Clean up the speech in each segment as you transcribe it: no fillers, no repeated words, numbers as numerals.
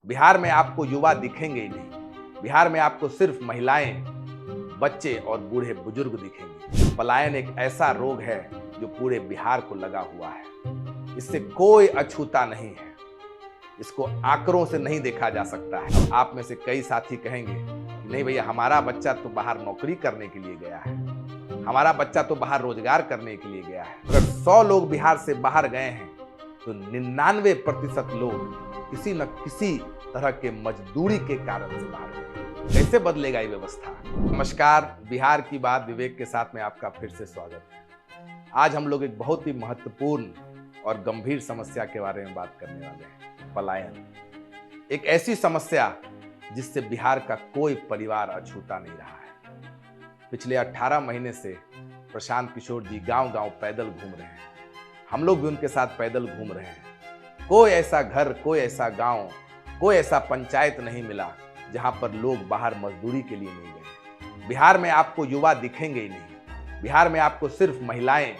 बिहार में आपको युवा दिखेंगे ही नहीं। बिहार में आपको सिर्फ महिलाएं, बच्चे और बूढ़े बुजुर्ग दिखेंगे। पलायन एक ऐसा रोग है जो पूरे बिहार को लगा हुआ है। इससे कोई अछूता नहीं है। इसको आंकड़ों से नहीं देखा जा सकता है। आप में से कई साथी कहेंगे कि नहीं भैया, हमारा बच्चा तो बाहर नौकरी करने के लिए गया है, हमारा बच्चा तो बाहर रोजगार करने के लिए गया है। अगर 100 लोग बिहार से बाहर गए हैं तो 99% लोग किसी न किसी तरह के मजदूरी के कारण से बाहर गए। कैसे बदलेगा ये व्यवस्था? नमस्कार, बिहार की बात विवेक के साथ में आपका फिर से स्वागत है। आज हम लोग एक बहुत ही महत्वपूर्ण और गंभीर समस्या के बारे में बात करने वाले हैं, पलायन। एक ऐसी समस्या जिससे बिहार का कोई परिवार अछूता नहीं रहा है। पिछले 18 महीने से प्रशांत किशोर जी गांव-गांव पैदल घूम रहे हैं। हम लोग भी उनके साथ पैदल घूम रहे हैं। कोई ऐसा घर, कोई ऐसा गांव, कोई ऐसा पंचायत नहीं मिला जहां पर लोग बाहर मजदूरी के लिए नहीं गए। बिहार में आपको युवा दिखेंगे ही नहीं। बिहार में आपको सिर्फ महिलाएं,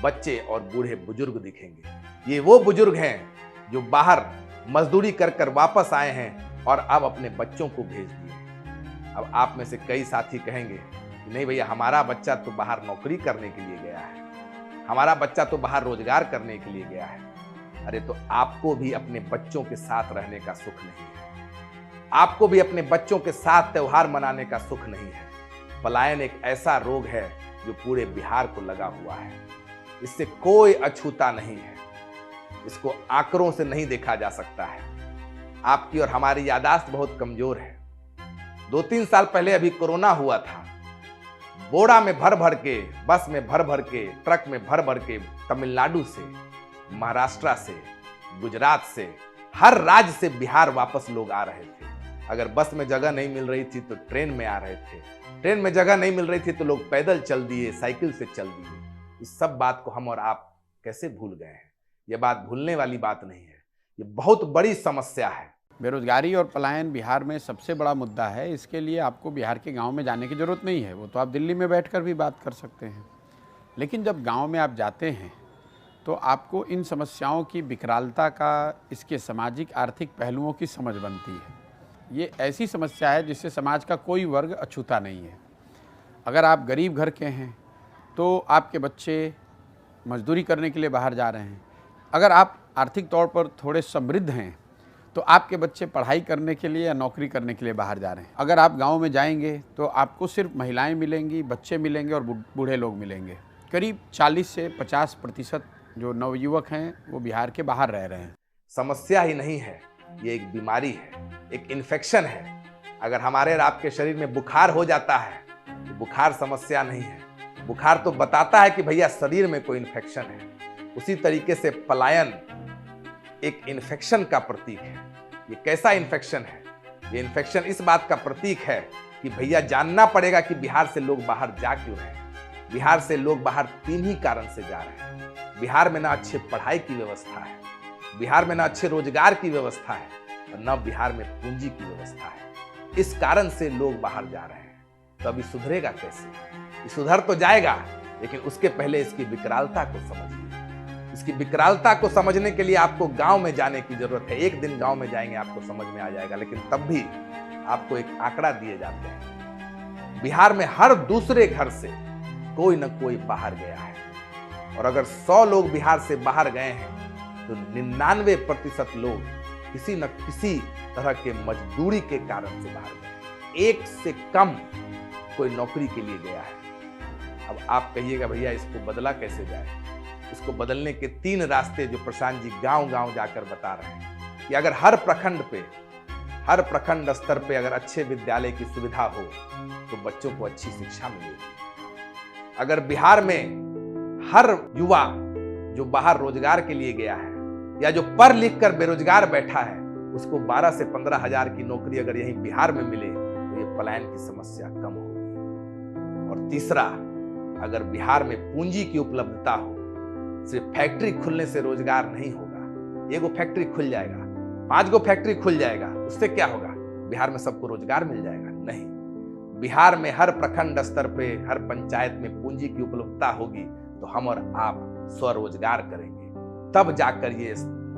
बच्चे और बूढ़े बुजुर्ग दिखेंगे। ये वो बुजुर्ग हैं जो बाहर मजदूरी कर कर वापस आए हैं और अब अपने बच्चों को भेज दिए। अब आप में से कई साथी कहेंगे कि नहीं भैया, हमारा बच्चा तो बाहर नौकरी करने के लिए गया है, हमारा बच्चा तो बाहर रोजगार करने के लिए गया है। अरे तो आपको भी अपने बच्चों के साथ रहने का सुख नहीं है। आपको भी अपने बच्चों के साथ त्योहार मनाने का सुख नहीं है। पलायन एक ऐसा रोग है जो पूरे बिहार को लगा हुआ है। इससे कोई अछूता नहीं है। इसको आंकड़ों से नहीं देखा जा सकता है। आपकी और हमारी याददाश्त बहुत कमजोर है। 2-3 साल पहले अभी कोरोना हुआ था। बोरा में भर भर के, बस में भर भर के, ट्रक में भर भर के तमिलनाडु से, महाराष्ट्र से, गुजरात से, हर राज्य से बिहार वापस लोग आ रहे थे। अगर बस में जगह नहीं मिल रही थी तो ट्रेन में आ रहे थे। ट्रेन में जगह नहीं मिल रही थी तो लोग पैदल चल दिए, साइकिल से चल दिए। इस सब बात को हम और आप कैसे भूल गए हैं? ये बात भूलने वाली बात नहीं है। ये बहुत बड़ी समस्या है। बेरोजगारी और पलायन बिहार में सबसे बड़ा मुद्दा है। इसके लिए आपको बिहार के गांव में जाने की ज़रूरत नहीं है। वो तो आप दिल्ली में बैठकर भी बात कर सकते हैं। लेकिन जब गांव में आप जाते हैं तो आपको इन समस्याओं की विकरालता का, इसके सामाजिक आर्थिक पहलुओं की समझ बनती है। ये ऐसी समस्या है जिससे समाज का कोई वर्ग अछूता नहीं है। अगर आप गरीब घर के हैं तो आपके बच्चे मजदूरी करने के लिए बाहर जा रहे हैं। अगर आप आर्थिक तौर पर थोड़े समृद्ध हैं तो आपके बच्चे पढ़ाई करने के लिए या नौकरी करने के लिए बाहर जा रहे हैं। अगर आप गांव में जाएंगे तो आपको सिर्फ महिलाएं मिलेंगी, बच्चे मिलेंगे और बूढ़े लोग मिलेंगे। करीब 40 से 50% जो नवयुवक हैं वो बिहार के बाहर रह रहे हैं। समस्या ही नहीं है, ये एक बीमारी है, एक इन्फेक्शन है। अगर हमारे और आपके शरीर में बुखार हो जाता है तो बुखार समस्या नहीं है। बुखार तो बताता है कि भैया शरीर में कोई इन्फेक्शन है। उसी तरीके से पलायन एक इन्फेक्शन का प्रतीक है। ये कैसा इन्फेक्शन है? ये इन्फेक्शन इस बात का प्रतीक है कि भैया जानना पड़ेगा कि बिहार से लोग बाहर जा क्यों रहे हैं। बिहार से लोग बाहर 3 ही कारण से जा रहे हैं। बिहार में ना अच्छे पढ़ाई की व्यवस्था है, बिहार में ना अच्छे रोजगार की व्यवस्था है और न बिहार में पूंजी की व्यवस्था है। इस कारण से लोग बाहर जा रहे हैं। तो अभी सुधरेगा कैसे? ये सुधर तो जाएगा, लेकिन उसके पहले इसकी विकरालता को समझिए। इसकी विकरालता को समझने के लिए आपको गांव में जाने की जरूरत है। एक दिन गांव में जाएंगे आपको समझ में आ जाएगा। लेकिन तब भी आपको एक आंकड़ा दिए जाते हैं। बिहार में हर दूसरे घर से कोई न कोई बाहर गया है। और अगर 100 लोग बिहार से बाहर गए हैं तो 99% लोग किसी न किसी तरह के मजदूरी के कारण से बाहर गए। एक से कम कोई नौकरी के लिए गया है। अब आप कहिएगा भैया, इसको बदला कैसे जाए? इसको बदलने के 3 रास्ते जो प्रशांत जी गांव-गांव जाकर बता रहे हैं कि अगर हर प्रखंड स्तर पे अगर अच्छे विद्यालय की सुविधा हो तो बच्चों को अच्छी शिक्षा मिलेगी। अगर बिहार में हर युवा जो बाहर रोजगार के लिए गया है या जो पढ़ लिख कर बेरोजगार बैठा है, उसको 12 से 15 हजार की नौकरी अगर यहीं बिहार में मिले तो ये पलायन की समस्या कम होगी। और तीसरा, अगर बिहार में पूंजी की उपलब्धता हो, सिर्फ फैक्ट्री खुलने से रोजगार नहीं होगा। 1 फैक्ट्री खुल जाएगा, 5 फैक्ट्री खुल जाएगा, उससे क्या होगा? बिहार में सबको रोजगार मिल जाएगा? नहीं। बिहार में हर प्रखंड स्तर पे, हर पंचायत में पूंजी की उपलब्धता होगी तो हम और आप स्वरोजगार करेंगे, तब जाकर ये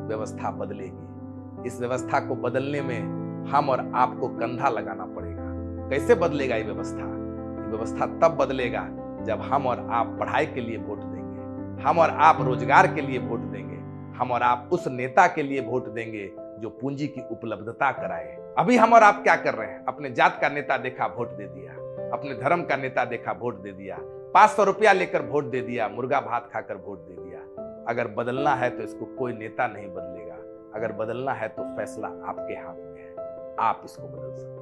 व्यवस्था बदलेगी। इस व्यवस्था को बदलने में हम और आपको कंधा लगाना पड़ेगा। कैसे बदलेगा ये व्यवस्था? ये व्यवस्था तब बदलेगा जब हम और आप पढ़ाई के लिए वोट देंगे, हम और आप रोजगार के लिए वोट देंगे, हम और आप उस नेता के लिए वोट देंगे जो पूंजी की उपलब्धता कराए। अभी हम और आप क्या कर रहे हैं? अपने जात का नेता देखा, वोट दे दिया। अपने धर्म का नेता देखा, वोट दे दिया। 500 रुपया लेकर वोट दे दिया, मुर्गा भात खाकर वोट दे दिया। अगर बदलना है तो इसको कोई नेता नहीं बदलेगा। अगर बदलना है तो फैसला आपके हाथ में है, आप इसको बदल सकते हैं।